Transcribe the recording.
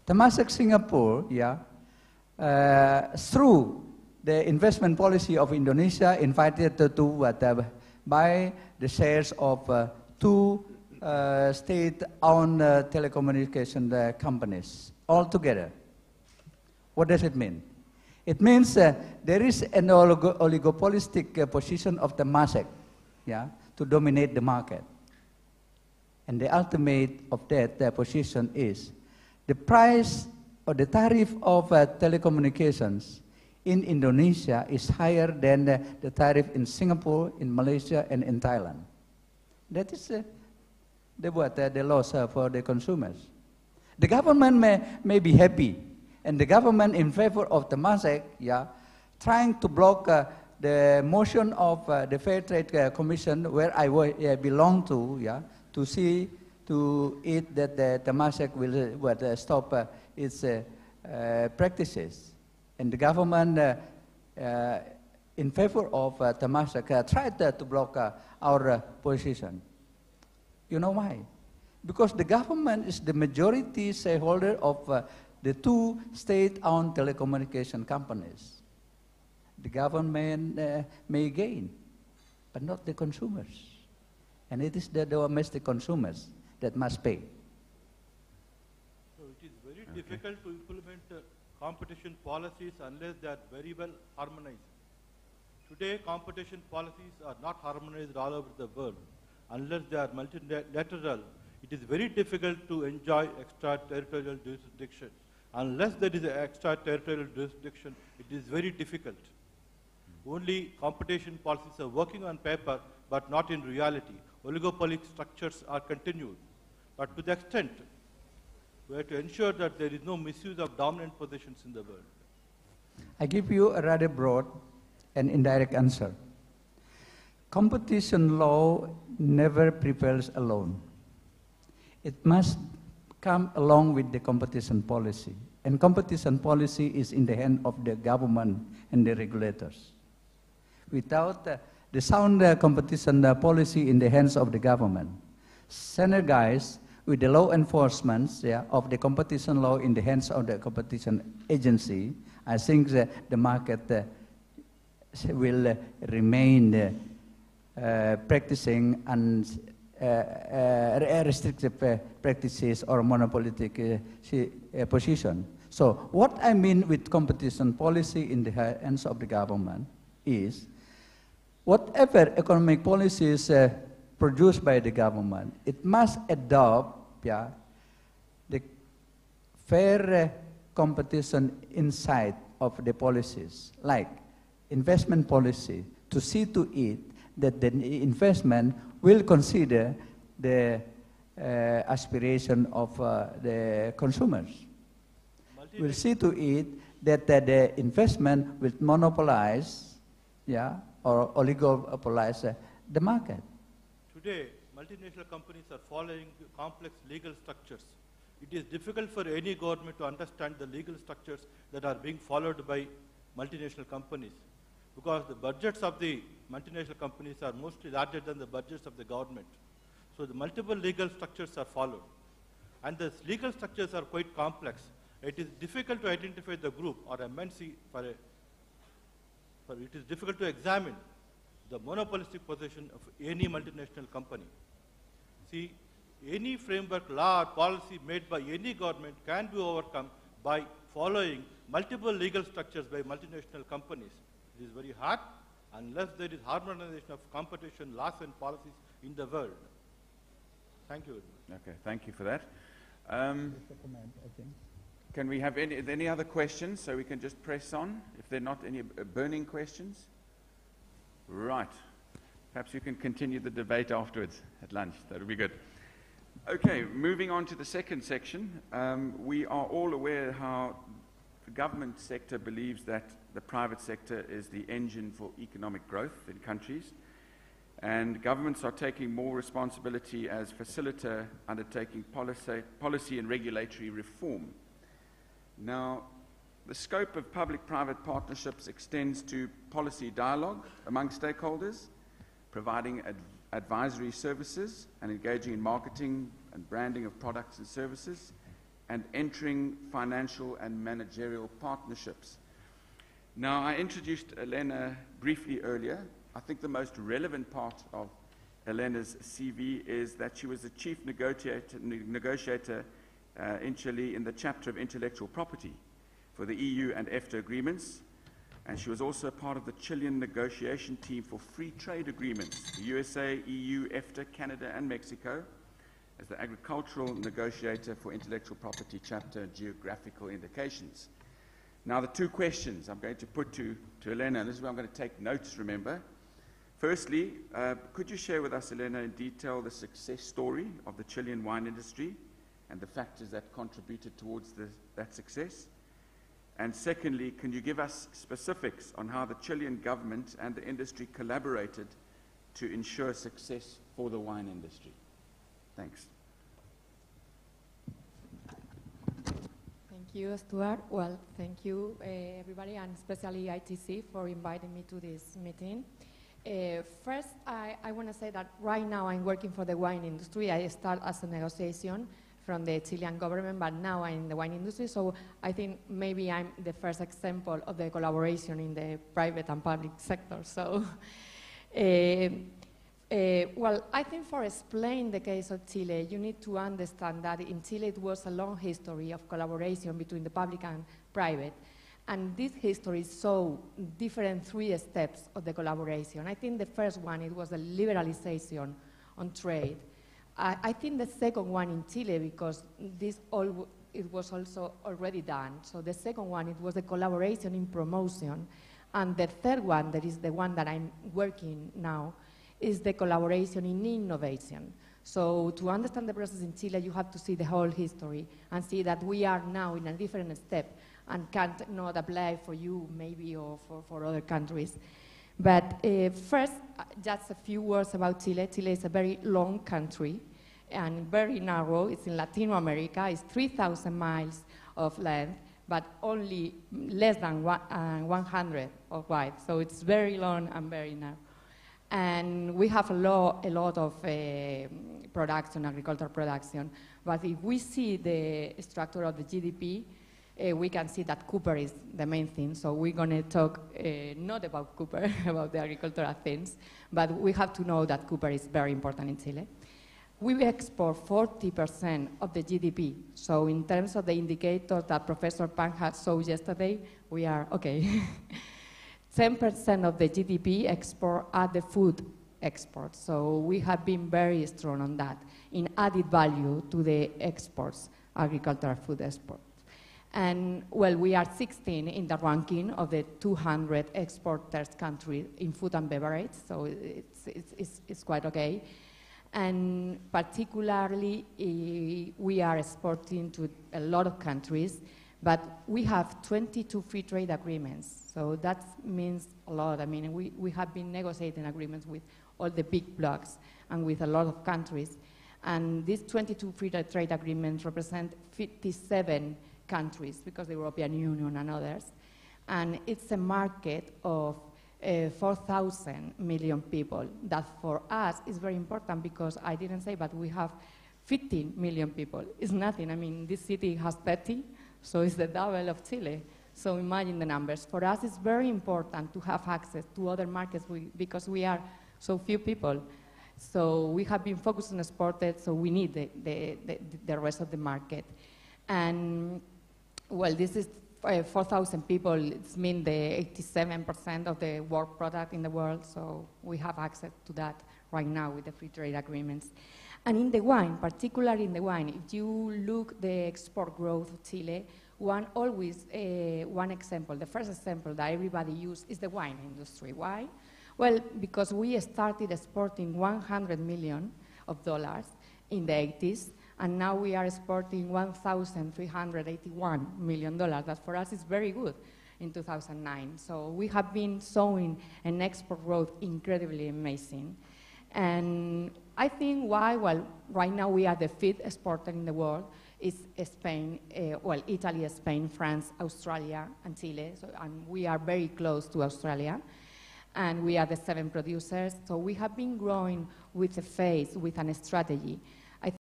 Temasek Singapore, through the investment policy of Indonesia, invited to buy the shares of two state-owned telecommunication companies altogether. What does it mean? It means there is an oligopolistic position of Temasek, to dominate the market. And the ultimate of that position is the price or the tariff of telecommunications in Indonesia is higher than the tariff in Singapore, in Malaysia, and in Thailand. That is the loss for the consumers. The government may be happy, and the government in favor of Temasek, trying to block the motion of the Fair Trade Commission, where I belong to see to it that the Temasek will stop its practices. And the government in favor of Temasek tried to block our position. You know why? Because the government is the majority shareholder of the two state-owned telecommunication companies. The government may gain, but not the consumers. And it is the domestic consumers that must pay. So it is very difficult to implement competition policies unless they are very well harmonized. Today, competition policies are not harmonized all over the world. Unless they are multilateral, it is very difficult to enjoy extraterritorial jurisdiction. Unless there is an extraterritorial jurisdiction, it is very difficult. Only competition policies are working on paper, but not in reality. Oligopoly structures are continued. But to the extent, we have to ensure that there is no misuse of dominant positions in the world. I give you a rather broad and indirect answer. Competition law never prevails alone. It must come along with the competition policy. And competition policy is in the hand of the government and the regulators. Without the sound competition policy in the hands of the government, senior guys with the law enforcement of the competition law in the hands of the competition agency, I think that the market will remain practicing restrictive practices or monopolistic position. So what I mean with competition policy in the hands of the government is whatever economic policies produced by the government, it must adopt the fair competition inside of the policies, like investment policy, to see to it that the investment will consider the aspiration of the consumers. We'll see to it that the investment will monopolize, or oligopolize the market. Today, multinational companies are following complex legal structures. It is difficult for any government to understand the legal structures that are being followed by multinational companies, because the budgets of the multinational companies are mostly larger than the budgets of the government. So the multiple legal structures are followed. And the legal structures are quite complex. It is difficult to identify the group or MNC it is difficult to examine the monopolistic position of any multinational company. See, any framework, law, or policy made by any government can be overcome by following multiple legal structures by multinational companies. It is very hard unless there is harmonization of competition laws and policies in the world. Thank you. Okay, thank you for that. Can we have any other questions so we can just press on if there are not any burning questions? Right. Perhaps you can continue the debate afterwards at lunch. That would be good. Okay, moving on to the second section. We are all aware how the government sector believes that the private sector is the engine for economic growth in countries, and governments are taking more responsibility as facilitator, undertaking policy and regulatory reform. Now, the scope of public-private partnerships extends to policy dialogue among stakeholders, providing advisory services and engaging in marketing and branding of products and services, and entering financial and managerial partnerships. Now, I introduced Elena briefly earlier. I think the most relevant part of Elena's CV is that she was the chief negotiator in Chile in the chapter of intellectual property for the EU and EFTA agreements, and she was also a part of the Chilean negotiation team for free trade agreements, the USA, EU, EFTA, Canada, and Mexico, as the agricultural negotiator for intellectual property chapter geographical indications. Now, the two questions I'm going to put to Elena, and this is where I'm going to take notes, remember. Firstly, could you share with us, Elena, in detail the success story of the Chilean wine industry and the factors that contributed towards that success? And secondly, can you give us specifics on how the Chilean government and the industry collaborated to ensure success for the wine industry? Thanks. Thank you, Stuart. Well, thank you, everybody, and especially ITC for inviting me to this meeting. First, I want to say that right now I'm working for the wine industry. I start as a negotiation from the Chilean government, but now I'm in the wine industry, so I think maybe I'm the first example of the collaboration in the private and public sector. So, well, I think for explaining the case of Chile, you need to understand that in Chile it was a long history of collaboration between the public and private. And this history saw different 3 steps of the collaboration. I think the first one, it was the liberalization on trade. I think the second one in Chile, because it was also already done. So the second one, it was the collaboration in promotion. And the third one, that is the one that I'm working now, is the collaboration in innovation. So to understand the process in Chile, you have to see the whole history and see that we are now in a different step and can't not apply for you maybe or for other countries. But first, just a few words about Chile. Chile is a very long country and very narrow. It's in Latin America. It's 3,000 miles of length, but only less than 100 of wide. So it's very long and very narrow. And we have a lot of production, agricultural production. But if we see the structure of the GDP, we can see that copper is the main thing. So we're going to talk not about copper, about the agricultural things, but we have to know that copper is very important in Chile. We export 40% of the GDP. So in terms of the indicators that Professor Pan had showed yesterday, we are okay. 10% of the GDP export are the food exports. So we have been very strong on that in added value to the exports, agricultural food exports. And well, we are 16 in the ranking of the 200 exporters countries in food and beverage, so it's quite okay. And particularly, we are exporting to a lot of countries, but we have 22 free trade agreements, so that means a lot. I mean, we have been negotiating agreements with all the big blocs and with a lot of countries. And these 22 free trade agreements represent 57 countries, because the European Union and others. And it's a market of 4,000 million people. That for us is very important, because I didn't say, but we have 15 million people. It's nothing. I mean, this city has 30, so it's the double of Chile. So imagine the numbers. For us, it's very important to have access to other markets because we are so few people. So we have been focused on exported, so we need the rest of the market. And well, this is 4,000 people. It's mean the 87% of the world product in the world, so we have access to that right now with the free trade agreements. And in the wine, particularly in the wine, if you look the export growth of Chile, one example, the first example that everybody uses is the wine industry. Why? Well, because we started exporting $100 million in the 80s, and now we are exporting $1,381 million. That for us is very good in 2009. So we have been showing an export growth incredibly amazing. And I think why, well, right now we are the 5th exporter in the world. It's Spain, Italy, Spain, France, Australia, and Chile. So, and we are very close to Australia. And we are the 7th producers. So we have been growing with a phase, with a strategy.